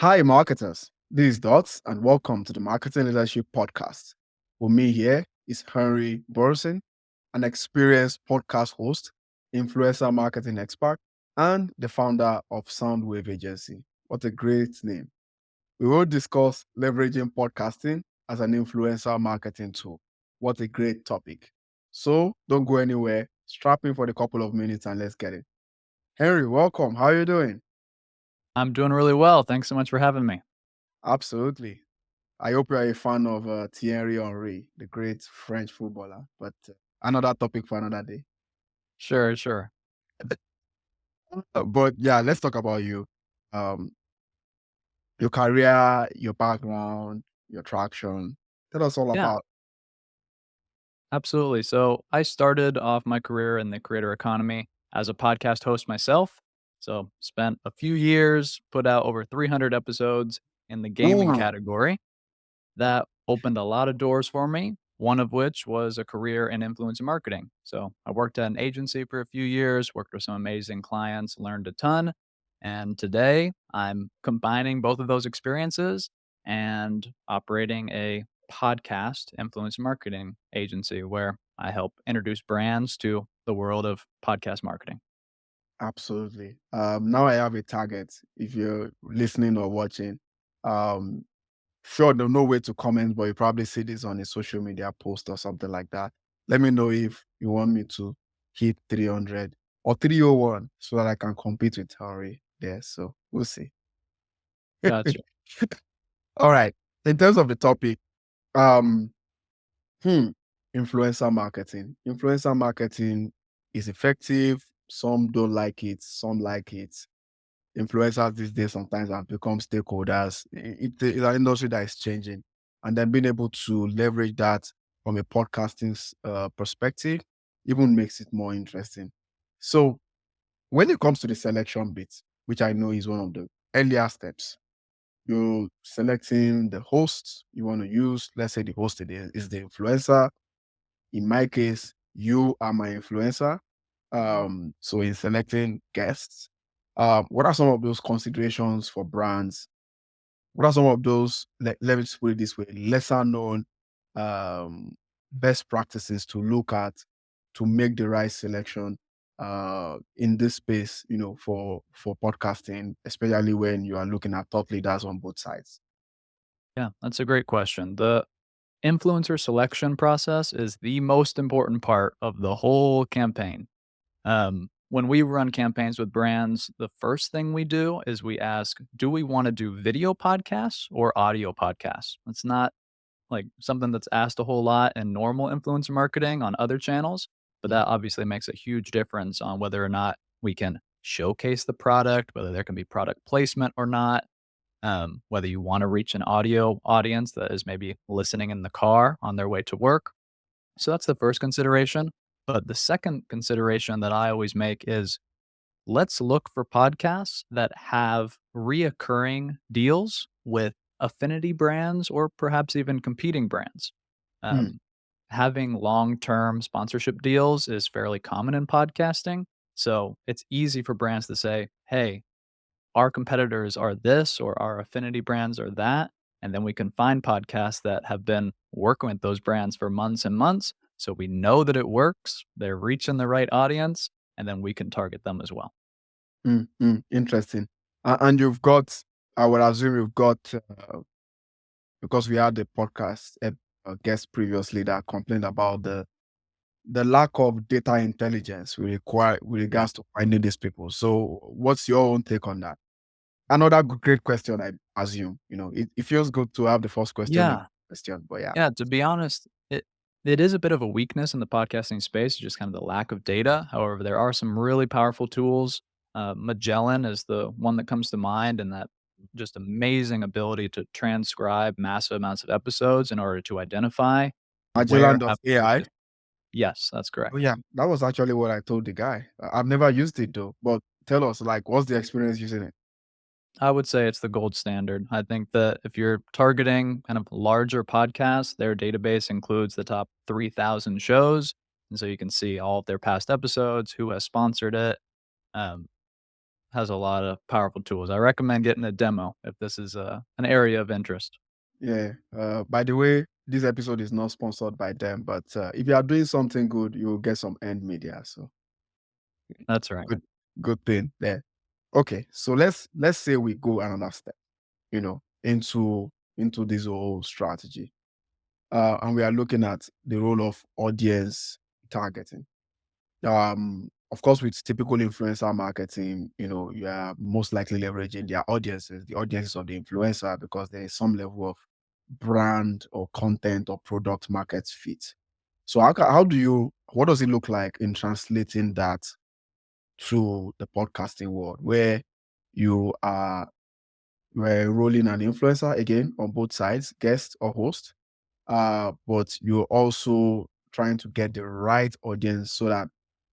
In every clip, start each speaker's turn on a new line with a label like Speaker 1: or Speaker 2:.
Speaker 1: Hi, marketers. This is Dots, and welcome to the Marketing Leadership Podcast. With me here is Henry Burreson, an experienced podcast host, influencer marketing expert, and the founder of Soundwave Agency. What a great name. We will discuss leveraging podcasting as an influencer marketing tool. What a great topic. So don't go anywhere. Strap in for the couple of minutes and let's get it. Henry, welcome. How are you doing?
Speaker 2: I'm doing really well. Thanks so much for having me.
Speaker 1: Absolutely. I hope you are a fan of Thierry Henry, the great French footballer. But another topic for another day.
Speaker 2: Sure.
Speaker 1: But yeah, let's talk about you. Um, your career, your background, your traction. Tell us all
Speaker 2: Yeah,
Speaker 1: about.
Speaker 2: absolutely. So I started off my career in the creator economy as a podcast host myself. So spent a few years, put out over 300 episodes in the gaming
Speaker 1: Wow.
Speaker 2: category. That opened a lot of doors for me, one of which was a career in influencer marketing. So I worked at an agency for a few years, worked with some amazing clients, learned a ton. And today I'm combining both of those experiences and operating a podcast influencer marketing agency where I help introduce brands to the world of podcast marketing.
Speaker 1: Absolutely. Now I have a target. If you're listening or watching, um, sure, there's no way to comment, but you probably see this on a social media post or something like that. Let me know if you want me to hit 300 or 301 so that I can compete with Harry there. So we'll see.
Speaker 2: Gotcha.
Speaker 1: All right. In terms of the topic, um, hmm, influencer marketing. Influencer marketing is effective. Some don't like it. Some like it. Influencers these days sometimes have become stakeholders. It's an industry that is changing, and then being able to leverage that from a podcasting perspective even makes it more interesting. So when it comes to the selection bit, which I know is one of the earlier steps, you're selecting the host you want to use. Let's say the host is the influencer. In my case, you are my influencer. So in selecting guests, what are some of those considerations for brands? What are some of those, let me just put it this way, lesser known um, best practices to look at to make the right selection in this space, for podcasting, especially when you are looking at thought leaders on both sides?
Speaker 2: Yeah, that's a great question. The influencer selection process is the most important part of the whole campaign. When we run campaigns with brands, the first thing we do is we ask, do we want to do video podcasts or audio podcasts? It's not like something that's asked a whole lot in normal influencer marketing on other channels, but that obviously makes a huge difference on whether or not we can showcase the product, whether there can be product placement or not, whether you want to reach an audio audience that is maybe listening in the car on their way to work. So that's the first consideration. But the second consideration that I always make is let's look for podcasts that have reoccurring deals with affinity brands or perhaps even competing brands.
Speaker 1: Hmm.
Speaker 2: Um, Having long term sponsorship deals is fairly common in podcasting. So it's easy for brands to say, hey, our competitors are this or our affinity brands are that. And then we can find podcasts that have been working with those brands for months and months. So we know that it works, they're reaching the right audience, and then we can target them as well.
Speaker 1: Interesting. And you've got, I would assume you've got, because we had the podcast guest previously that complained about the lack of data intelligence we require with
Speaker 2: Yeah.
Speaker 1: regards to finding these people. So, what's your own take on that? Another great question, I assume. It feels good to have the first question and
Speaker 2: Yeah.
Speaker 1: question, but yeah.
Speaker 2: Yeah. To be honest, it is a bit of a weakness in the podcasting space, just kind of the lack of data. However, there are some really powerful tools. Magellan is the one that comes to mind, and that just amazing ability to transcribe massive amounts of episodes in order to identify where
Speaker 1: Magellan
Speaker 2: have
Speaker 1: AI.
Speaker 2: yes, that's
Speaker 1: Oh
Speaker 2: correct.
Speaker 1: yeah, that was actually what I told the guy. I've never used it though, but tell us, like, what's the experience using it?
Speaker 2: I would say it's the gold standard. I think that if you're targeting kind of larger podcasts, their database includes the top 3,000 shows. And so you can see all of their past episodes, who has sponsored it. Um, has a lot of powerful tools. I recommend getting a demo if this is an area of interest.
Speaker 1: Yeah. By the way, this episode is not sponsored by them, but if you are doing something good, you'll get some earned media. So
Speaker 2: That's right.
Speaker 1: good, good thing there. Okay, so let's say we go another step, into this whole strategy, and we are looking at the role of audience targeting. Of course, with typical influencer marketing, you are most likely leveraging their audiences, the audiences of the influencer, because there is some level of brand or content or product market fit. So what does it look like in translating that to the podcasting world, where you are we're rolling an influencer again on both sides, guest or host, but you're also trying to get the right audience so that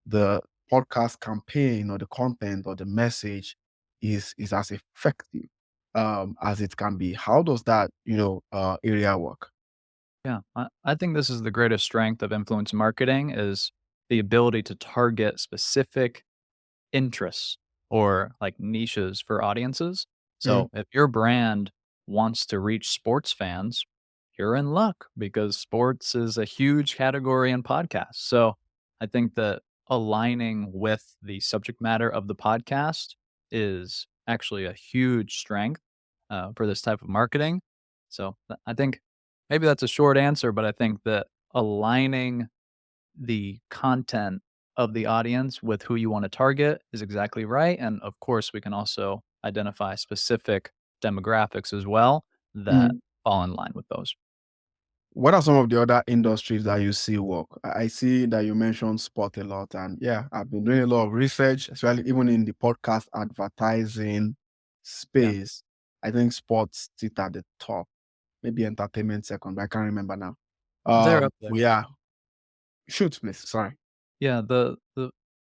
Speaker 1: the podcast campaign or the content or the message is as effective as it can be. How does that area work?
Speaker 2: Yeah, I think this is the greatest strength of influence marketing is the ability to target specific interests or like niches for audiences.
Speaker 1: Mm,
Speaker 2: So if your brand wants to reach sports fans, you're in luck because sports is a huge category in podcasts. So I think that aligning with the subject matter of the podcast is actually a huge strength for this type of marketing. So I think maybe that's a short answer, but I think that aligning the content of the audience with who you want to target is exactly right. And of course, we can also identify specific demographics as well that
Speaker 1: mm.
Speaker 2: fall in line with those.
Speaker 1: What are some of the other industries that you see work? I see that you mentioned sport a lot, and yeah, I've been doing a lot of research, especially even in the podcast advertising
Speaker 2: Yeah.
Speaker 1: space. I think sports sit at the top, maybe entertainment second, but I can't remember now.
Speaker 2: They're up there.
Speaker 1: Yeah, shoot, please. Sorry.
Speaker 2: Yeah, the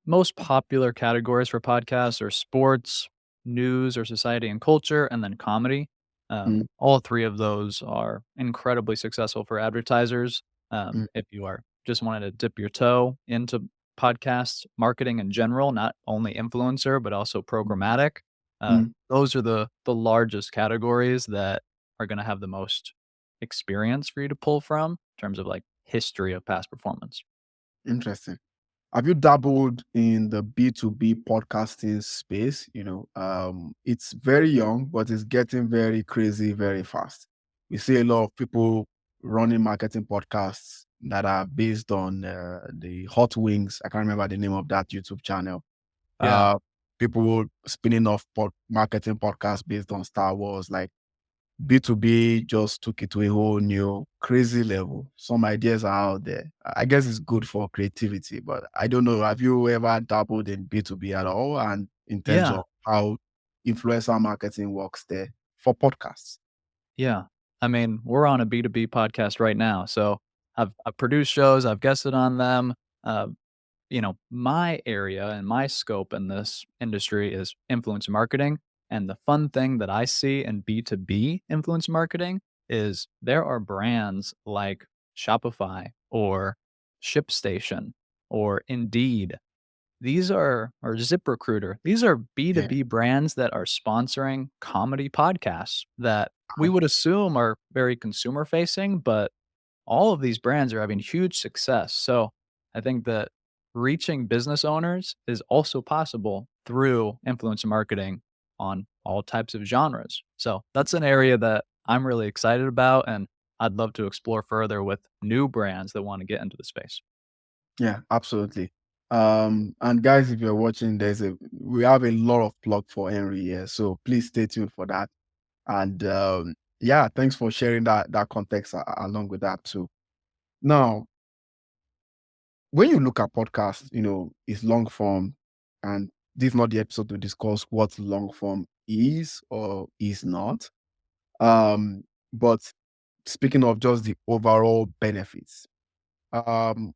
Speaker 2: most popular categories for podcasts are sports, news or society and culture, and then comedy.
Speaker 1: Mm,
Speaker 2: All three of those are incredibly successful for advertisers.
Speaker 1: mm,
Speaker 2: If you are just wanting to dip your toe into podcast marketing in general, not only influencer but also programmatic,
Speaker 1: mm.
Speaker 2: those are the largest categories that are going to have the most experience for you to pull from in terms of like history of past performance.
Speaker 1: Interesting. Have you dabbled in the B2B podcasting space? It's very young, but it's getting very crazy very fast. We see a lot of people running marketing podcasts that are based on the Hot Wings. I can't remember the name of that YouTube channel.
Speaker 2: Yeah.
Speaker 1: Uh, People spinning off marketing podcasts based on Star Wars. Like B2B just took it to a whole new crazy level. Some ideas are out there. I guess it's good for creativity, but I don't know. Have you ever dabbled in B2B at all? And in terms
Speaker 2: Yeah.
Speaker 1: of how influencer marketing works there for podcasts?
Speaker 2: Yeah. I mean, we're on a B2B podcast right now. So I've produced shows, I've guested on them. Uh, my area and my scope in this industry is influence marketing. And the fun thing that I see in B2B influence marketing is there are brands like Shopify or ShipStation or Indeed. These are or ZipRecruiter. These are
Speaker 1: Yeah.
Speaker 2: B2B brands that are sponsoring comedy podcasts that we
Speaker 1: Uh-huh.
Speaker 2: would assume are very consumer facing, but all of these brands are having huge success. So I think that reaching business owners is also possible through influencer marketing on all types of genres. So that's an area that I'm really excited about and I'd love to explore further with new brands that want to get into the space.
Speaker 1: Yeah, absolutely. And guys, if you're watching, we have a lot of plug for Henry here. So please stay tuned for that. And yeah, thanks for sharing that context along with that too. Now, when you look at podcasts, it's long form, and this is not the episode to discuss what long form is or is not. Um, but speaking of just the overall benefits, um,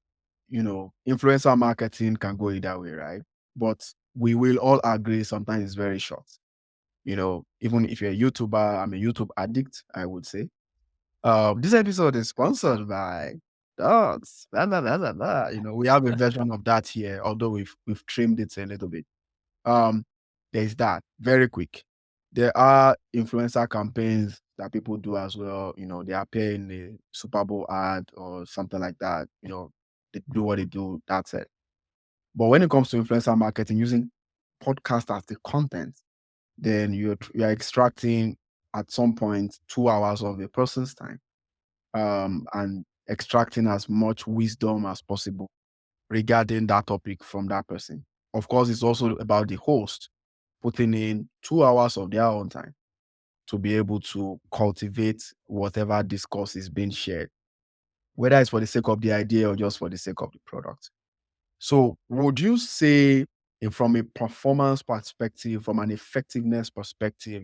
Speaker 1: influencer marketing can go either way, right? But we will all agree sometimes it's very short. Even if you're a YouTuber, I'm a YouTube addict, I would say. This episode is sponsored by dogs. Blah, blah, blah, blah, blah. We have a version of that here, although we've trimmed it a little bit. Um, There's that. Very quick. There are influencer campaigns that people do as well. They appear in the Super Bowl ad or something like that. They do what they do. That's it. But when it comes to influencer marketing, using podcast as the content, then you're extracting at some point 2 hours of a person's time, and extracting as much wisdom as possible regarding that topic from that person. Of course, it's also about the host putting in 2 hours of their own time to be able to cultivate whatever discourse is being shared, whether it's for the sake of the idea or just for the sake of the product. So, would you say, from a performance perspective, from an effectiveness perspective,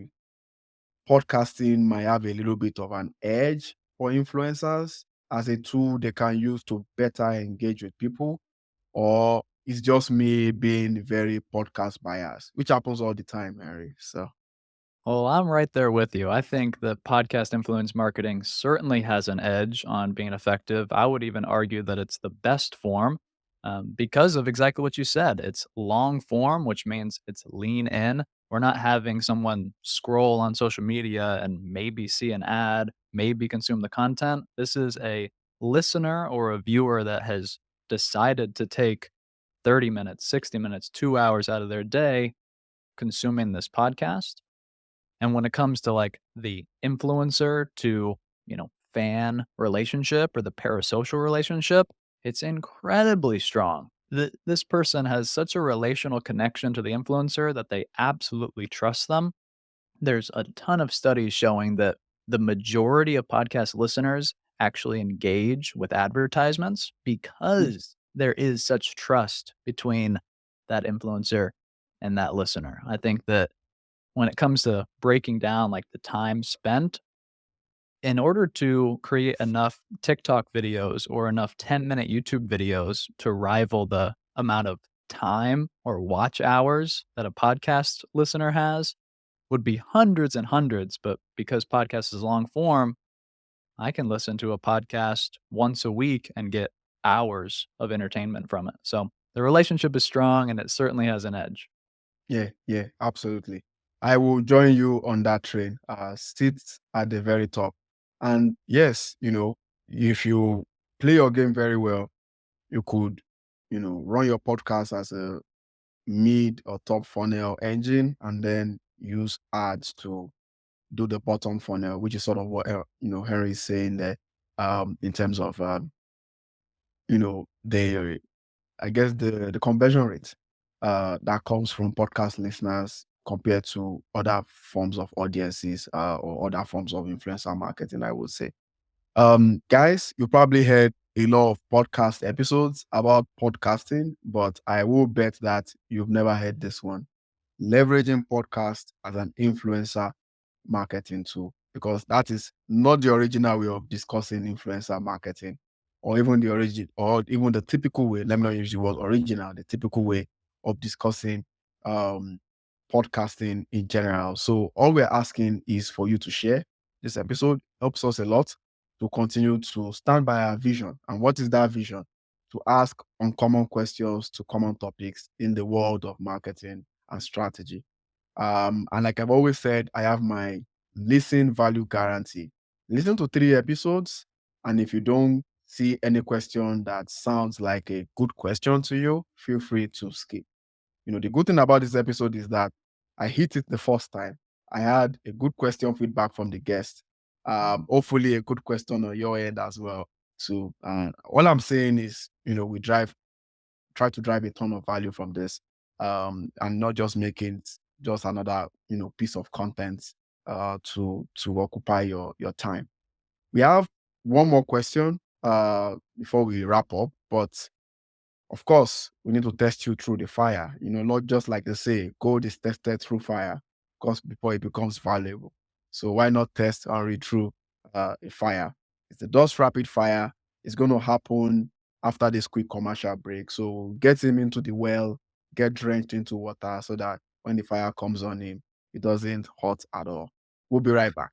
Speaker 1: podcasting might have a little bit of an edge for influencers as a tool they can use to better engage with people? Or it's just me being very podcast biased, which happens all the time, Harry. So,
Speaker 2: Well, I'm right there with you. I think that podcast influence marketing certainly has an edge on being effective. I would even argue that it's the best form because of exactly what you said. It's long form, which means it's lean in. We're not having someone scroll on social media and maybe see an ad, maybe consume the content. This is a listener or a viewer that has decided to take 30 minutes, 60 minutes, 2 hours out of their day consuming this podcast. And when it comes to like the influencer to, fan relationship or the parasocial relationship, it's incredibly strong. This person has such a relational connection to the influencer that they absolutely trust them. There's a ton of studies showing that the majority of podcast listeners actually engage with advertisements
Speaker 1: mm,
Speaker 2: because there is such trust between that influencer and that listener. I think that when it comes to breaking down like the time spent in order to create enough TikTok videos or enough 10-minute YouTube videos to rival the amount of time or watch hours that a podcast listener has would be hundreds and hundreds. But because podcast is long form, I can listen to a podcast once a week and get hours of entertainment from it. So the relationship is strong and it certainly has an edge.
Speaker 1: yeah, yeah, absolutely. I will join you on that train. Sit at the very top. And yes, if you play your game very well, you could, run your podcast as a mid or top funnel engine and then use ads to do the bottom funnel, which is sort of what Henry is saying there, in terms of the I guess the conversion rate that comes from podcast listeners compared to other forms of audiences, or other forms of influencer marketing, I would say. Guys, you probably heard a lot of podcast episodes about podcasting, but I will bet that you've never heard this one. Leveraging podcast as an influencer marketing tool, because that is not the original way of discussing influencer marketing, or even the origin, or even the typical way. Let me not use the word original, the typical way of discussing um podcasting in general. So all we're asking is for you to share this episode. Helps us a lot to continue to stand by our vision. And what is that vision? To ask uncommon questions to common topics in the world of marketing and strategy. And like I've always said, I have my listen value guarantee. Listen to 3 episodes, and if you don't see any question that sounds like a good question to you, feel free to skip. The good thing about this episode is that I hit it the first time. I had a good question feedback from the guest. Hopefully, a good question on your end as well. So, all I'm saying is, we try to drive a ton of value from this, and not just making it just another piece of content to occupy your time. We have one more question before we wrap up, but of course we need to test you through the fire. Not just like they say, gold is tested through fire, because before it becomes valuable. So why not test and read through a fire? It's the dust rapid fire. It's going to happen after this quick commercial break. So get him into the well, get drenched into water so that when the fire comes on him, it doesn't hurt at all. We'll be right back.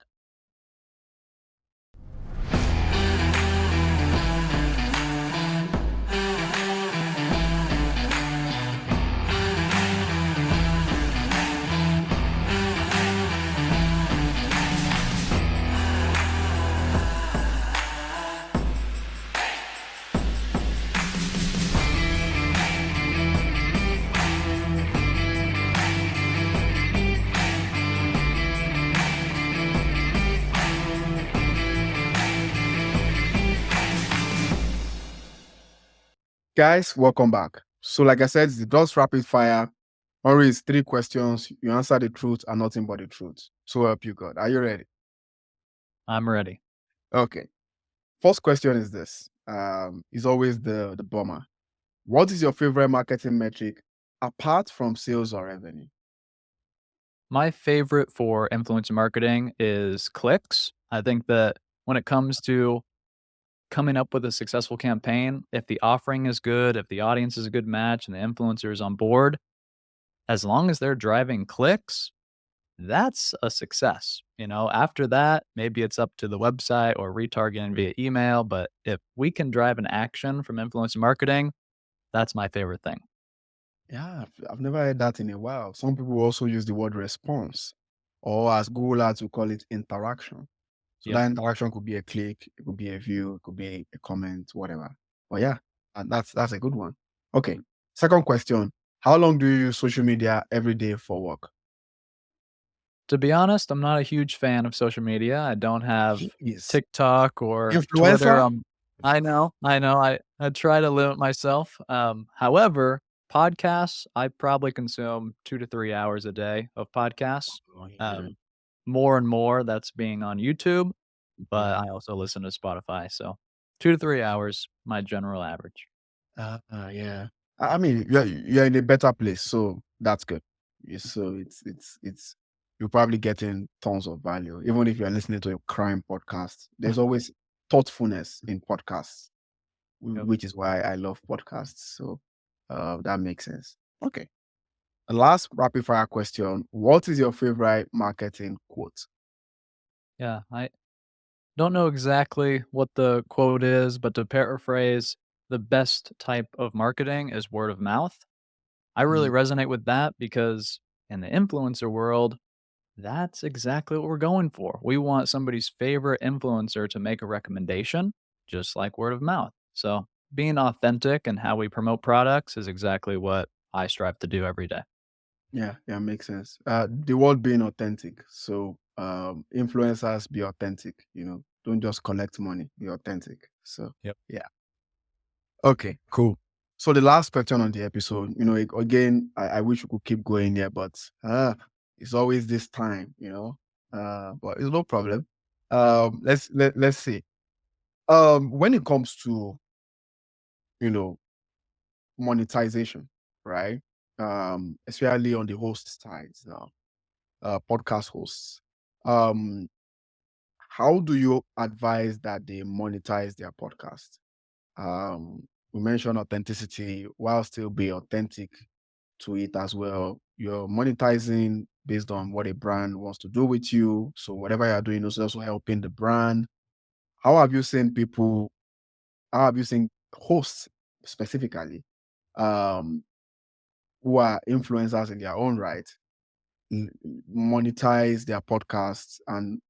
Speaker 1: Guys, welcome back. So, like I said, it's the Dust Rapid Fire. Only is 3 questions. You answer the truth and nothing but the truth. So help you God. Are you ready?
Speaker 2: I'm ready.
Speaker 1: Okay. First question is this. Is always the bomber. What is your favorite marketing metric apart from sales or revenue?
Speaker 2: My favorite for influencer marketing is clicks. I think that when it comes to coming up with a successful campaign, if the offering is good, if the audience is a good match, and the influencer is on board, as long as they're driving clicks, that's a success. After that, maybe it's up to the website or retargeting via email. But if we can drive an action from influencer marketing, that's my favorite thing.
Speaker 1: Yeah, I've never heard that in a while. Some people also use the word response, or as Google ads, we call it interaction. So
Speaker 2: Yep.
Speaker 1: that interaction could be a click, it could be a view, it could be a comment, whatever. But yeah, and that's a good one. Okay. Second question. How long do you use social media every day for work?
Speaker 2: To be honest, I'm not a huge fan of social media. I don't have
Speaker 1: Jeez.
Speaker 2: TikTok or Twitter.
Speaker 1: Influencer?
Speaker 2: I try to limit myself. However, podcasts, I probably consume 2 to 3 hours a day of podcasts.
Speaker 1: Oh, yeah.
Speaker 2: Um, More and more that's being on YouTube, but
Speaker 1: Yeah.
Speaker 2: I also listen to Spotify, so 2 to 3 hours, my general average.
Speaker 1: Yeah. I mean, you're in a better place, so that's good. So it's you're probably getting tons of value, even if you're listening to a crime podcast. There's always thoughtfulness in podcasts,
Speaker 2: Yep.
Speaker 1: which is why I love podcasts. So that makes sense. Okay. The last rapid fire question: what is your favorite marketing quote?
Speaker 2: Yeah, I don't know exactly what the quote is, but to paraphrase, the best type of marketing is word of mouth. I really
Speaker 1: Mm,
Speaker 2: resonate with that because in the influencer world, that's exactly what we're going for. We want somebody's favorite influencer to make a recommendation, just like word of mouth. So, being authentic and how we promote products is exactly what I strive to do every day.
Speaker 1: yeah, makes sense. The word being authentic. So influencers be authentic, don't just collect money, be authentic. So
Speaker 2: Yep.
Speaker 1: yeah. Okay, cool. So the last question on the episode, again, I wish we could keep going here, but it's always this time, but it's no problem. Let's see. When it comes to, you know, monetization, right? Especially on the host side now, podcast hosts. Um, how do you advise that they monetize their podcast? We mentioned authenticity while still be authentic to it as well. You're monetizing based on what a brand wants to do with you. So whatever you're doing is also helping the brand. How have you seen people, how have you seen hosts specifically, um, who are influencers in their own right, monetize their podcasts and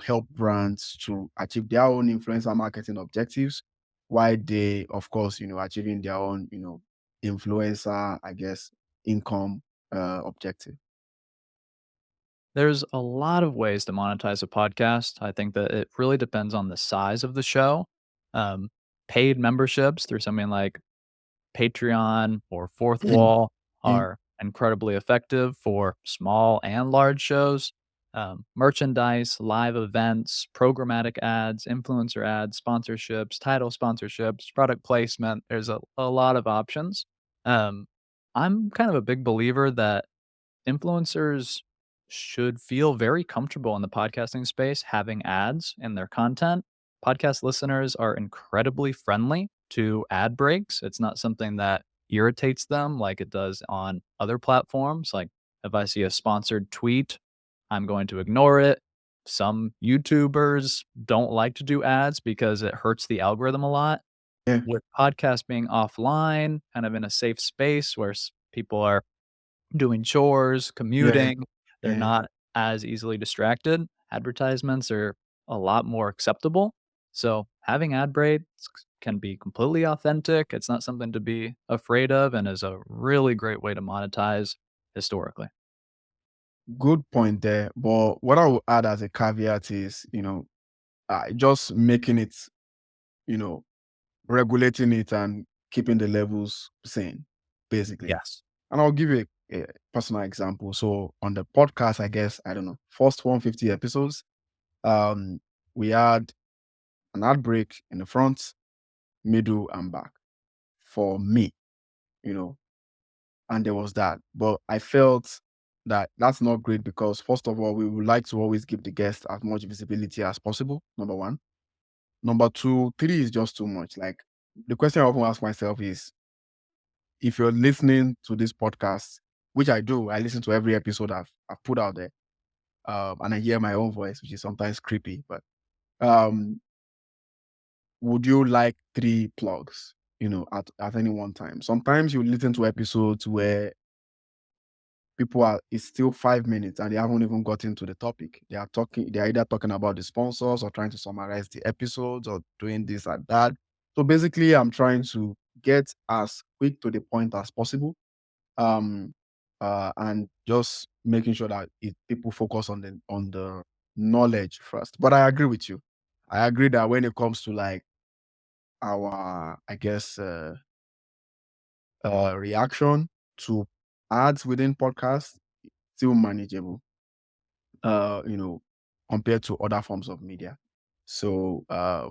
Speaker 1: help brands to achieve their own influencer marketing objectives while they of course achieving their own influencer, I guess, income objective.
Speaker 2: There's a lot of ways to monetize a podcast. I think that it really depends on the size of the show. Um, Paid memberships through something like Patreon or Fourth
Speaker 1: Mm,
Speaker 2: Wall
Speaker 1: mm,
Speaker 2: are incredibly effective for small and large shows. Merchandise, live events, programmatic ads, influencer ads, sponsorships, title sponsorships, product placement. There's a lot of options. Um, I'm kind of a big believer that influencers should feel very comfortable in the podcasting space having ads in their content. Podcast listeners are incredibly friendly to ad breaks. It's not something that irritates them like it does on other platforms. Like if I see a sponsored tweet, I'm going to ignore it. Some YouTubers don't like to do ads because it hurts the algorithm a lot.
Speaker 1: yeah,
Speaker 2: With podcasts being offline, kind of in a safe space where people are doing chores,
Speaker 1: yeah,
Speaker 2: commuting, they're
Speaker 1: yeah.
Speaker 2: not as easily distracted. Advertisements are a lot more acceptable. So having ad breaks can be completely authentic. It's not something to be afraid of and is a really great way to monetize historically.
Speaker 1: Good point there. But what I will add as a caveat is, just making it, you know, regulating it and keeping the levels same, basically.
Speaker 2: Yes.
Speaker 1: And I'll give you a personal example. So on the podcast, I guess, I don't know, first 150 episodes, we had an ad break in the front, middle, and back for me, you know, and there was that. But I felt that that's not great because, first of all, we would like to always give the guest as much visibility as possible, number one. Number two, three is just too much. Like, the question I often ask myself is, if you're listening to this podcast, which I do, I listen to every episode I've put out there, and I hear my own voice, which is sometimes creepy. But um, would you like three plugs? At any one time. Sometimes you listen to episodes where it's still 5 minutes and they haven't even gotten to the topic. They're either talking about the sponsors or trying to summarize the episodes or doing this and that. So basically, I'm trying to get as quick to the point as possible. Um, and just making sure that people focus on the knowledge first. But I agree with you. I agree that when it comes to like our, I guess, reaction to ads within podcasts, still manageable, you know, compared to other forms of media. So,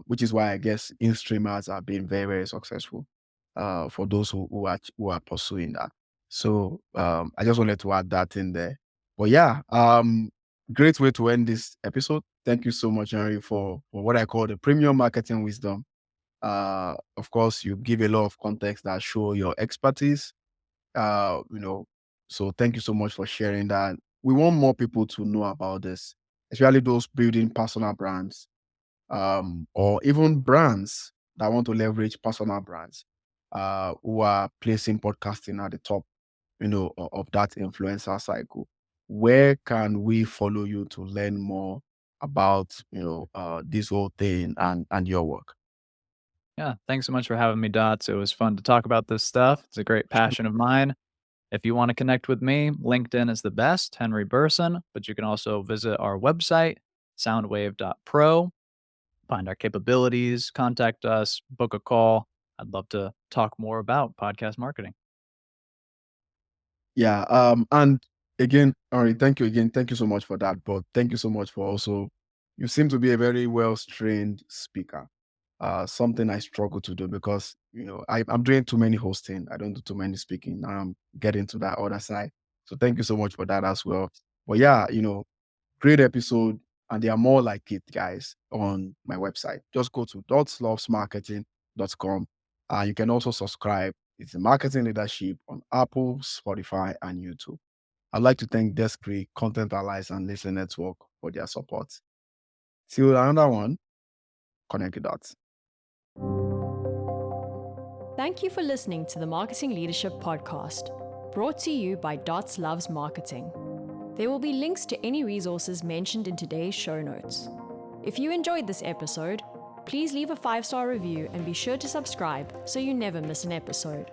Speaker 1: which is why I guess in streamers are being very, very successful, for those who are pursuing that. So, I just wanted to add that in there. But yeah, great way to end this episode. Thank you so much, Henry, for what I call the premium marketing wisdom. Of course, you give a lot of context that show your expertise. uh you know so thank you so much for sharing that. We want more people to know about this, especially those building personal brands, or even brands that want to leverage personal brands, who are placing podcasting at the top, of that influencer cycle. Where can we follow you to learn more about, this whole thing and your work?
Speaker 2: Yeah. Thanks so much for having me, Dots. It was fun to talk about this stuff. It's a great passion of mine. If you want to connect with me, LinkedIn is the best, Henry Burson, but you can also visit our website, soundwave.pro, find our capabilities, contact us, book a call. I'd love to talk more about podcast marketing.
Speaker 1: Yeah. And again, all right, thank you again. Thank you so much for that. But thank you so much for also, you seem to be a very well trained speaker. Something I struggle to do because, I'm doing too many hosting. I don't do too many speaking. Now I'm getting to that other side. So thank you so much for that as well. But yeah, great episode. And there are more like it, guys, on my website. Just go to dotslovesmarketing.com. You can also subscribe. It's the marketing leadership on Apple, Spotify, and YouTube. I'd like to thank Descree, Content Allies, and Listen Network for their support. Till another one, connect the dots.
Speaker 3: Thank you for listening to the Marketing Leadership Podcast, brought to you by Dots Loves Marketing. There will be links to any resources mentioned in today's show notes. If you enjoyed this episode, please leave a 5-star review and be sure to subscribe so you never miss an episode.